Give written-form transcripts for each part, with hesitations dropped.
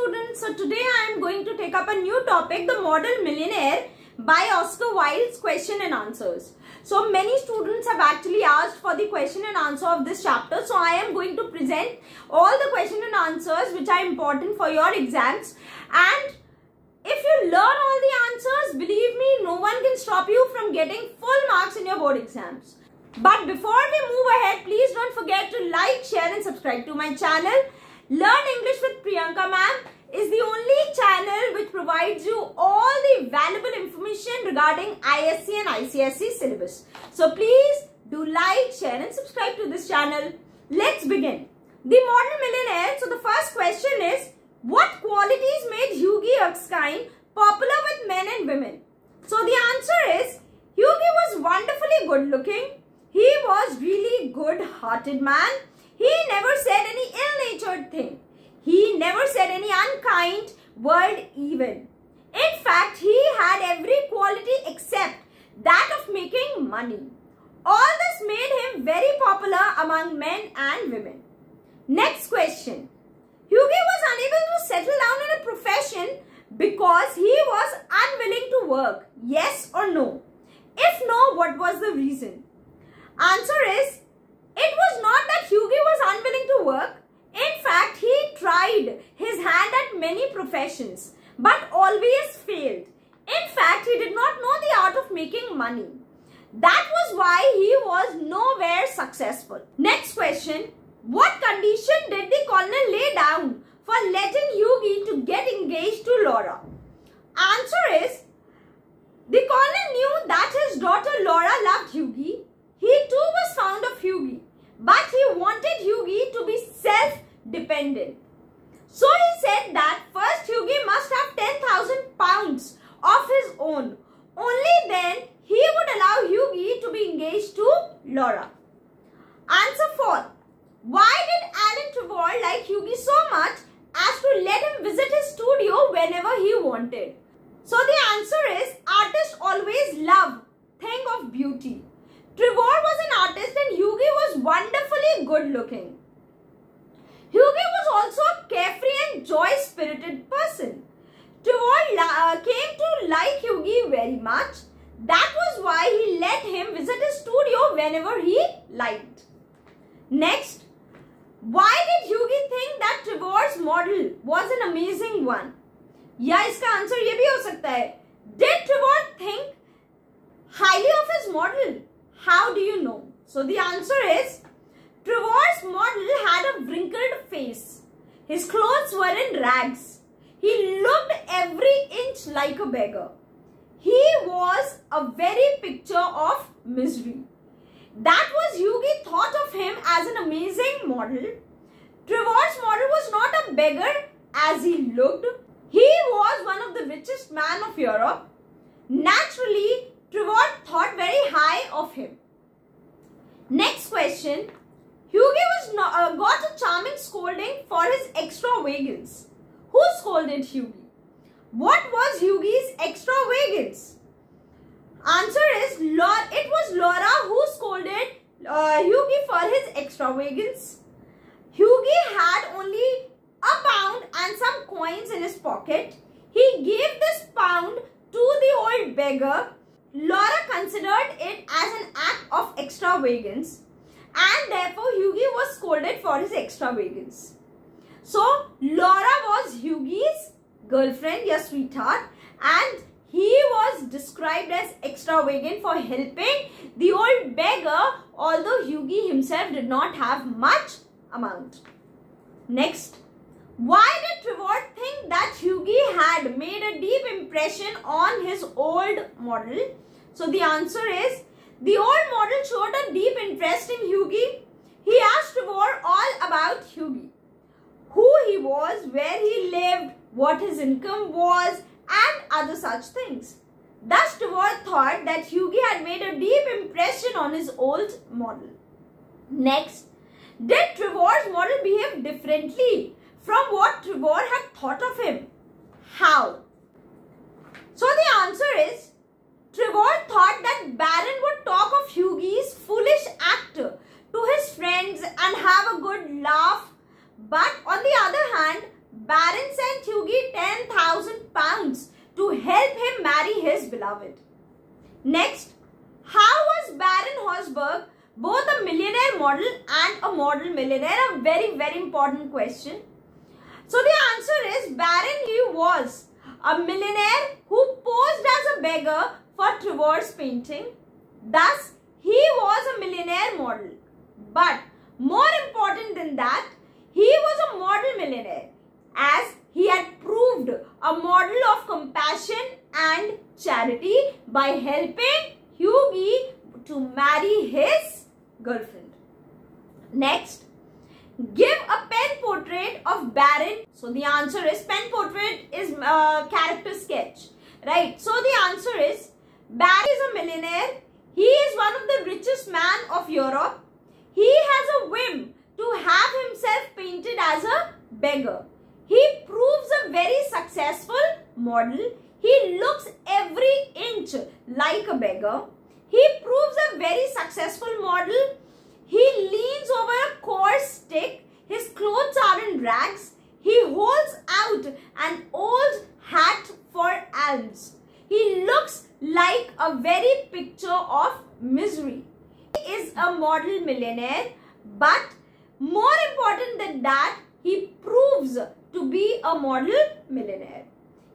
students, so today I am going to take up a new topic, the model Millionaire by Oscar Wilde's question and answers. So many students have actually asked for the question and answer of this chapter, so I am going to present all the question and answers which are important for your exams. And if you learn all the answers, believe me, no one can stop you from getting full marks in your board exams. But before we move ahead, please don't forget to like, share and subscribe to my channel. Learn English with Priyanka ma'am is the only channel which provides you all the valuable information regarding ISC and ICSE syllabus. So please do like, share and subscribe to this channel. Let's begin. The model millionaire. So the first question is, what qualities made Hughie Erskine popular with men and women? So the answer is, Hughie was wonderfully good looking. He was really good-hearted man. He never said any ill-natured thing. He never said any unkind word even. In fact, he had every quality except that of making money. All this made him very popular among men and women. Next question. Hughie was unable to settle down in a profession because he was unwilling to work. Yes or no? If no, what was the reason? Answer is, it was not that Hughie was unwilling to work. In fact, he tried his hand at many professions but always failed. In fact, he did not know the art of making money. That was why he was nowhere successful. Next question. What condition did the colonel lay down for letting Hughie to get engaged to Laura? Answer is, the colonel knew that his daughter Laura loved Hughie. He too was fond of Hughie, but he wanted Hughie to be self-dependent. So he said that first Hughie must have 10,000 pounds of his own. Only then he would allow Hughie to be engaged to Laura. Answer 4. Why did Alan Trevor like Hughie so much as to let him visit his studio whenever he wanted? So the answer is, artists always love thing of beauty. Trevor was an artist and Hughie was wonderfully good looking. Hughie was also a carefree and joy-spirited person. Trevor came to like Hughie very much. That was why he let him visit his studio whenever he liked. Next, why did Hughie think that Trevor's model was an amazing one? या इसका answer ये भी हो सकता है. Did Trevor think highly of his model? How do you know? So the answer is, Trevor's model had a wrinkled face. His clothes were in rags. He looked every inch like a beggar. He was a very picture of misery. That was Hughie thought of him as an amazing model. Trevor's model was not a beggar as he looked. He was one of the richest men of Europe. Naturally, Trevor thought very high of him. Next question. Hughie got a charming scolding for his extravagance. Who scolded Hughie? What was Hughie's extravagance? Answer is, it was Laura who scolded Hughie for his extravagance. Hughie had only a pound and some coins in his pocket. He gave this pound to the old beggar. Laura considered it as an act of extravagance and therefore Hughie was scolded for his extravagance. So Laura was Hughie's girlfriend, your sweetheart, and he was described as extravagant for helping the old beggar, although Hughie himself did not have much amount. Next, why did Trevor think that Hughie had made a deep impression on his old model? So the answer is, the old model showed a deep interest in Hughie. He asked Trevor all about Hughie. Who he was, where he lived, what his income was and other such things. Thus Trevor thought that Hughie had made a deep impression on his old model. Next, did Trevor's model behave differently from what Trevor had thought of him? How? So the answer is, Trevor thought that Baron would talk of Hughie's foolish act to his friends and have a good laugh. But on the other hand, Baron sent Hughie 10,000 pounds to help him marry his beloved. Next, how was Baron Horsburgh both a millionaire model and a model millionaire? A very, very important question. So the answer is Baron, he was a millionaire who posed as a beggar for Trevor's painting. Thus, he was a millionaire model. But more important than that, he was a model millionaire as he had proved a model of compassion and charity by helping Hughie to marry his girlfriend. Next, give a pen portrait of Baron. So the answer is, pen portrait is character sketch, right? So the answer is, Baron is a millionaire. He is one of the richest man of Europe. He has a whim to have himself painted as a beggar. He proves a very successful model. He looks every inch like a beggar. He proves a very successful model. He leans over a coarse stick. His clothes are in rags. He holds out an old hat for alms. He looks like a very picture of misery. He is a model millionaire, but more important than that, he proves to be a model millionaire.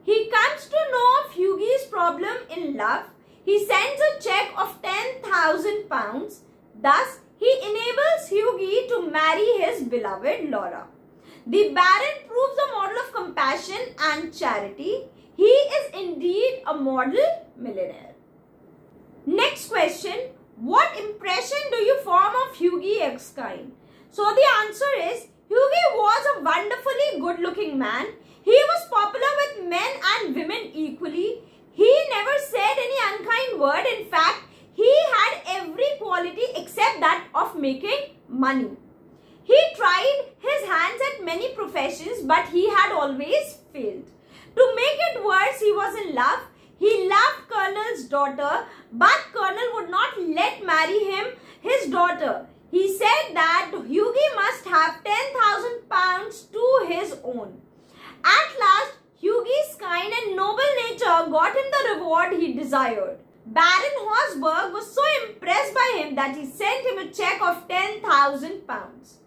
He comes to know of Hughie's problem in love. He sends a check of 10,000 pounds. Thus, he enables Hughie to marry his beloved Laura. The Baron proves a model of compassion and charity. He is indeed a model millionaire. Next question. What impression do you form of Hughie Erskine? So the answer is, Hughie was a wonderfully good-looking man. He was popular with men and women equally. He never said any unkind word. In fact, he had every quality except that of making money. He tried his hands at many professions, but he had always failed. To make it worse, he was in love. He loved Colonel's daughter, but Colonel would not let marry him his daughter. He said that Hughie must have 10,000 pounds to his own. At last, Hughie's kind and noble nature got him the reward he desired. Baron Horsburgh was so impressed by him that he sent him a check of 10,000 pounds.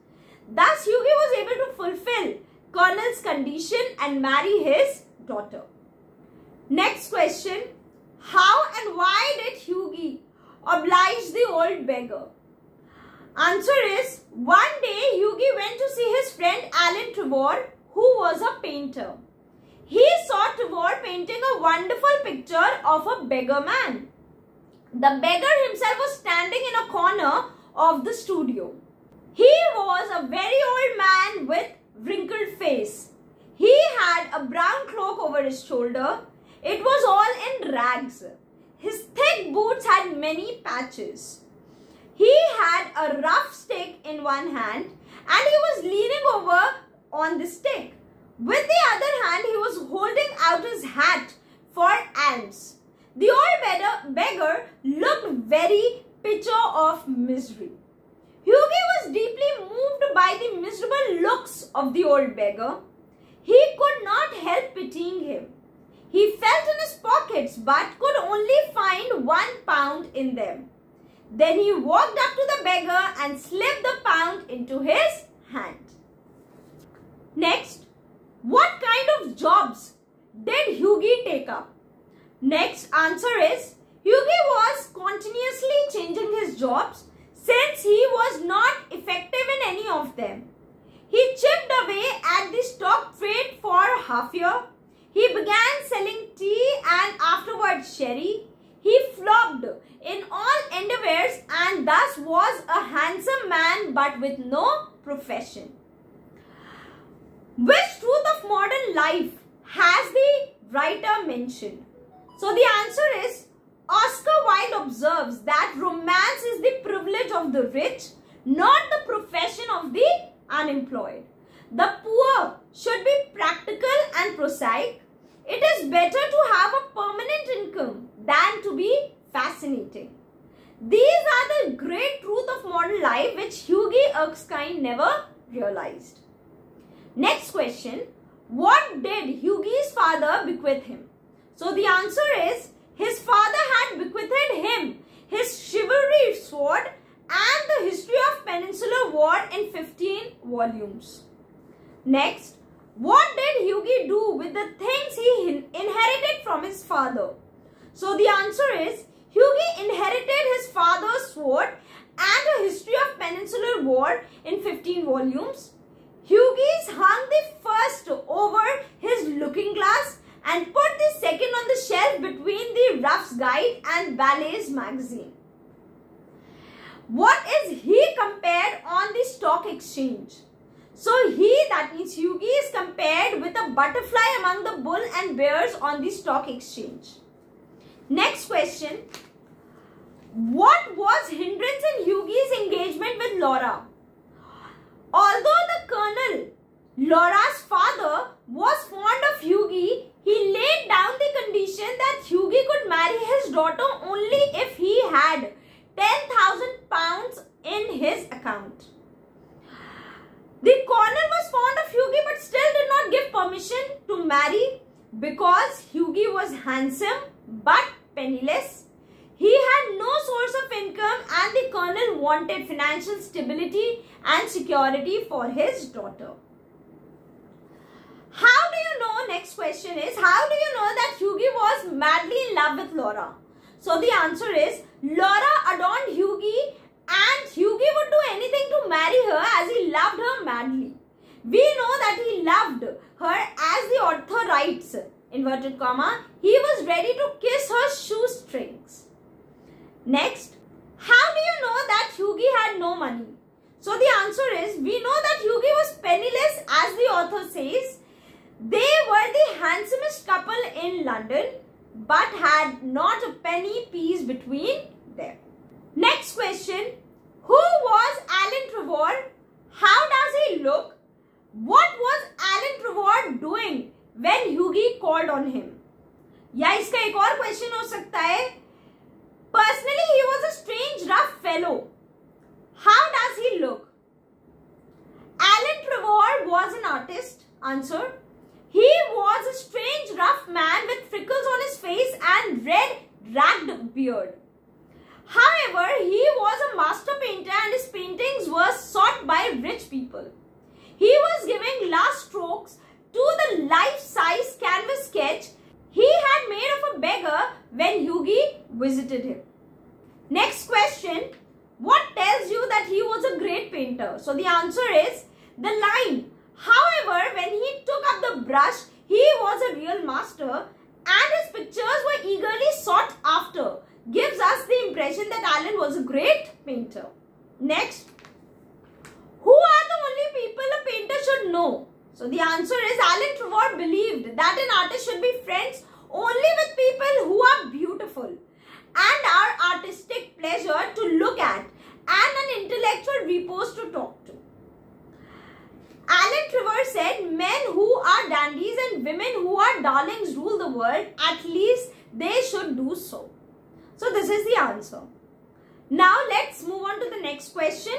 Thus, Hughie was able to fulfill Colonel's condition and marry his daughter. Next question. How and why did Hughie oblige the old beggar? Answer is, one day Hughie went to see his friend Alan Trevor, who was a painter. He saw Trevor painting a wonderful picture of a beggar man. The beggar himself was standing in a corner of the studio. He was a very old man with wrinkled face. He had a brown cloak over his shoulder. It was all in rags. His thick boots had many patches. He had a rough stick in one hand and he was leaning over on the stick. With the other hand, he was holding out his hat for alms. The old beggar looked very picture of misery. Hughie was deeply moved by the miserable looks of the old beggar. He could not help pitying him. He felt in his pockets but could only find £1 in them. Then he walked up to the beggar and slipped the pound into his hand. Next, what kind of jobs did Hughie take up? Next answer is, Hughie was continuously changing his jobs since he was not effective in any of them. He chipped away at the stock trade for half a year. He began selling tea and afterwards sherry. He flopped in all endeavours and thus was a handsome man but with no profession. Which truth of modern life has the writer mentioned? So the answer is, Oscar Wilde observes that romance is the privilege of the rich, not the profession of the unemployed. The poor should be practical and prosaic. It is better to have a permanent income than to be fascinating. These are the great truths of modern life which Hughie Erskine never realized. Next question. What did Hughie's father bequeath him? So the answer is, his father had bequeathed him his chivalry sword and the history of Peninsular War in 15 volumes. Next, what did Hughie do with the things he inherited from his father? So the answer is, Hughie inherited his father's sword and a history of Peninsular War in 15 volumes. Hughie hung the first over his looking glass and put the second on the shelf between the Rough's Guide and Ballet's magazine. What is he compared on the stock exchange? So that means Hughie is compared with a butterfly among the bull and bears on the stock exchange. Next question. What was hindrance in Hughie's engagement with Laura? Although the Colonel, Laura's father, was fond of Hughie, he laid down the condition that Hughie could marry his daughter only if he had £10,000 in his account. The Colonel was fond of Hughie but still did not give permission to marry because Hughie was handsome but penniless. He had no source of income and the Colonel wanted financial stability and security for his daughter. How do you know, next question is, how do you know that Hughie was madly in love with Laura? So the answer is, Laura adorned Hughie and Hughie would do anything to marry her as he loved her madly. We know that he loved her as the author writes, inverted comma, he was ready to kiss her shoestrings. Next, how do you know that Hughie had no money? So the answer is, we know that Hughie was penniless as the author says. They were the handsomest couple in London but had not a penny piece between them. Next question, who was Alan Trevor? How does he look? What was Alan Trevor doing when Hughie called on him? या इसका एक और question हो सकता है, personally he was a strange rough fellow. How does he look? Alan Trevor was an artist. Answer, he was a strange rough man with freckles on his face and red ragged beard. However, he was a master painter and his paintings were sought by rich people. He was giving last strokes to the life-size canvas sketch he had made of a beggar when Hughie visited him. Next question, what tells you that he was a great painter? So the answer is the line, however, when he took up the brush, he was a real master and his pictures were eagerly sought after, gives us the impression that Alan was a great painter. Next, who are the only people a painter should know? So the answer is, Alan Trevor believed that an artist should be friends only with people who are beautiful and are artistic pleasure to look at and an intellectual repose to talk to. Alan Trevor said, men who are dandies and women who are darlings rule the world, at least they should do so. So this is the answer. Now let's move on to the next question.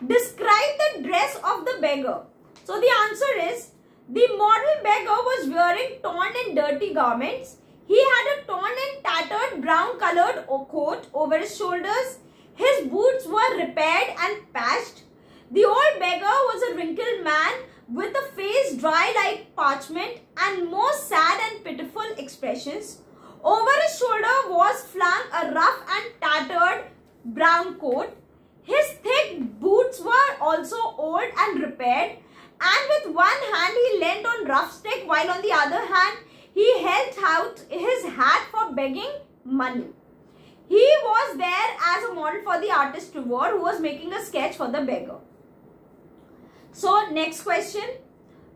Describe the dress of the beggar. So the answer is, the model beggar was wearing torn and dirty garments. He had a torn and tattered brown colored coat over his shoulders. His boots were repaired and patched. The old beggar was a wrinkled man with a face dry like parchment and most sad and pitiful expressions. Over his shoulder was flung a rough and tattered brown coat. His thick boots were also old and repaired, and with one hand he leant on rough stick while on the other hand he held out his hat for begging money. He was there as a model for the artist Trevor, who was making a sketch for the beggar. So next question,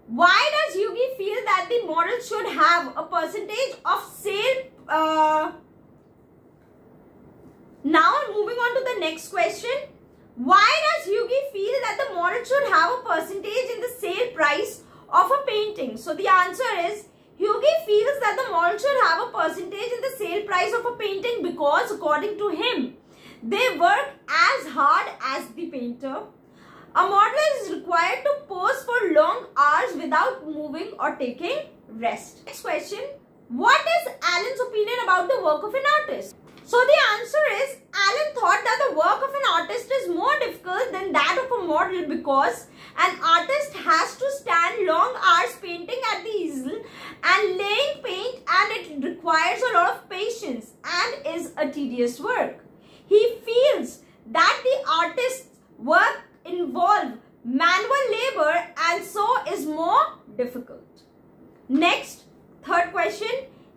why does Hughie feel that the model should have a percentage of sale? Now moving on to the next question, why does Hughie feel that the model should have a percentage in the sale price of a painting? So the answer is, Hughie feels that the model should have a percentage in the sale price of a painting because according to him, they work as hard as the painter. A model is required to pose for long hours without moving or taking rest. Next question. What is Alan's opinion about the work of an artist? So the answer is, Alan thought that the work of an artist is more difficult than that of a model because an artist has to stand long hours painting at the easel and laying paint, and it requires a lot of patience and is a tedious work. He feels that the artist's work involves manual labor and so is more difficult. Next, third question.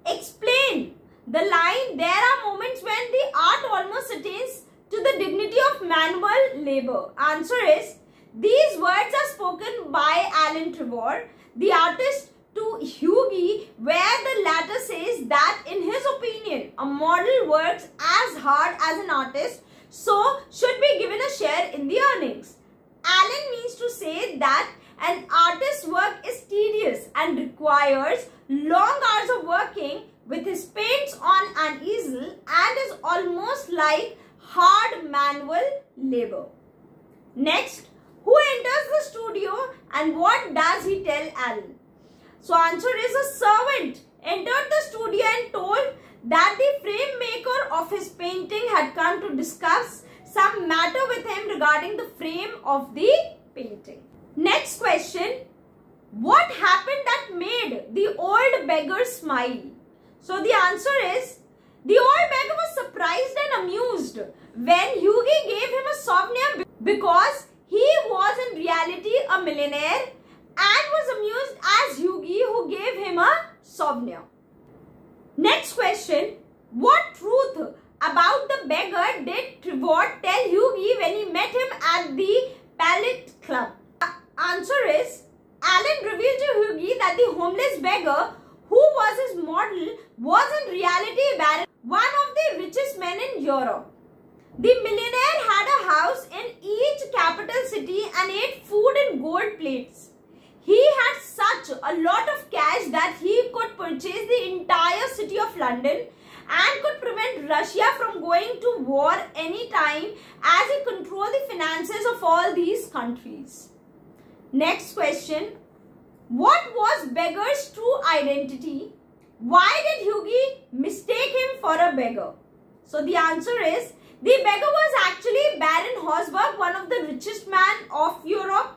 Explain the line, there are moments when the art almost attains to the dignity of manual labor. Answer is, these words are spoken by Alan Trevor, the artist, to Hughie, where the latter says that in his opinion, a model works as hard as an artist, so should be given a share in the earnings. Alan means to say that an artist's work is tedious and requires long hours of working with his paints on an easel and is almost like hard manual labor. Next, who enters the studio and what does he tell Alan? So answer is, a servant entered the studio and told that the frame maker of his painting had come to discuss some matter with him regarding the frame of the painting. Next question. What happened that made the old beggar smile? So the answer is, the old beggar was surprised and amused when Hughie gave him a souvenir because he was in reality a millionaire and was amused as Hughie who gave him a souvenir. Next question. What truth about the beggar did Trevor tell Hughie when he met him at the Palette Club? Answer is, Alan revealed to Hughie that the homeless beggar who was his model was in reality one of the richest men in Europe. The millionaire had a house in each capital city and ate food in gold plates. He had such a lot of cash that he could purchase the entire city of London and could prevent Russia from going to war anytime as he controlled the finances of all these countries. Next question. What was beggar's true identity? Why did Hughie mistake him for a beggar? So the answer is, the beggar was actually Baron Horsburgh, one of the richest men of Europe.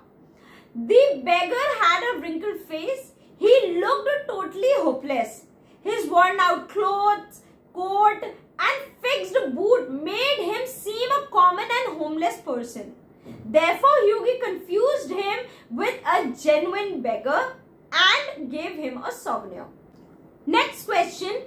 The beggar had a wrinkled face. He looked totally hopeless. His worn out clothes, coat and fixed boot made him seem a common and homeless person. Therefore, Hughie confused him with a genuine beggar and gave him a souvenir. Next question.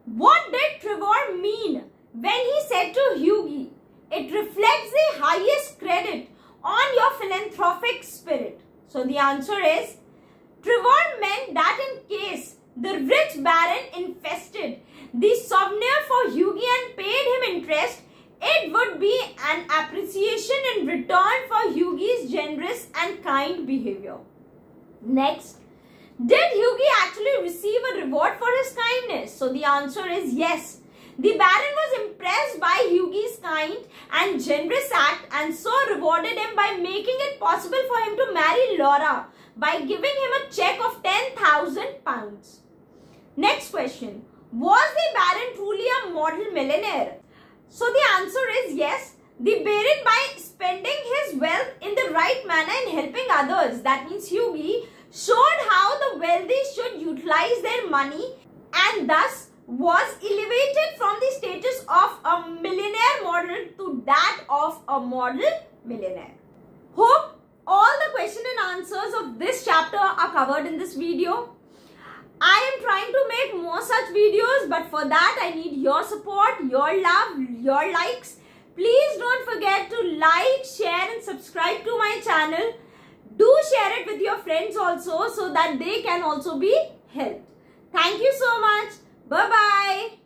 What did Trevor mean when he said to Hughie, it reflects the highest credit on your philanthropic spirit? So the answer is, Trevor meant that in case the rich baron invested the souvenir for Hughie and paid him interest, it would be an appreciation in return for Hughie's generous and kind behavior. Next, did Hughie actually receive a reward for his kindness? So the answer is yes. The baron was impressed by Hughie's kind and generous act and so rewarded him by making it possible for him to marry Laura by giving him a cheque of £10,000. Next question. Was the baron truly a model millionaire? So the answer is yes. The baron, by spending his wealth in the right manner and helping others, that means Hughie, showed how the wealthy should utilize their money and thus was elevated from the status of a millionaire model to that of a model millionaire. Hope all the question and answers of this chapter are covered in this video. I am trying to make more such videos, but for that I need your support, your love, your likes. Please don't forget to like, share and subscribe to my channel. Do share it with your friends also so that they can also be helped. Thank you so much. Bye-bye.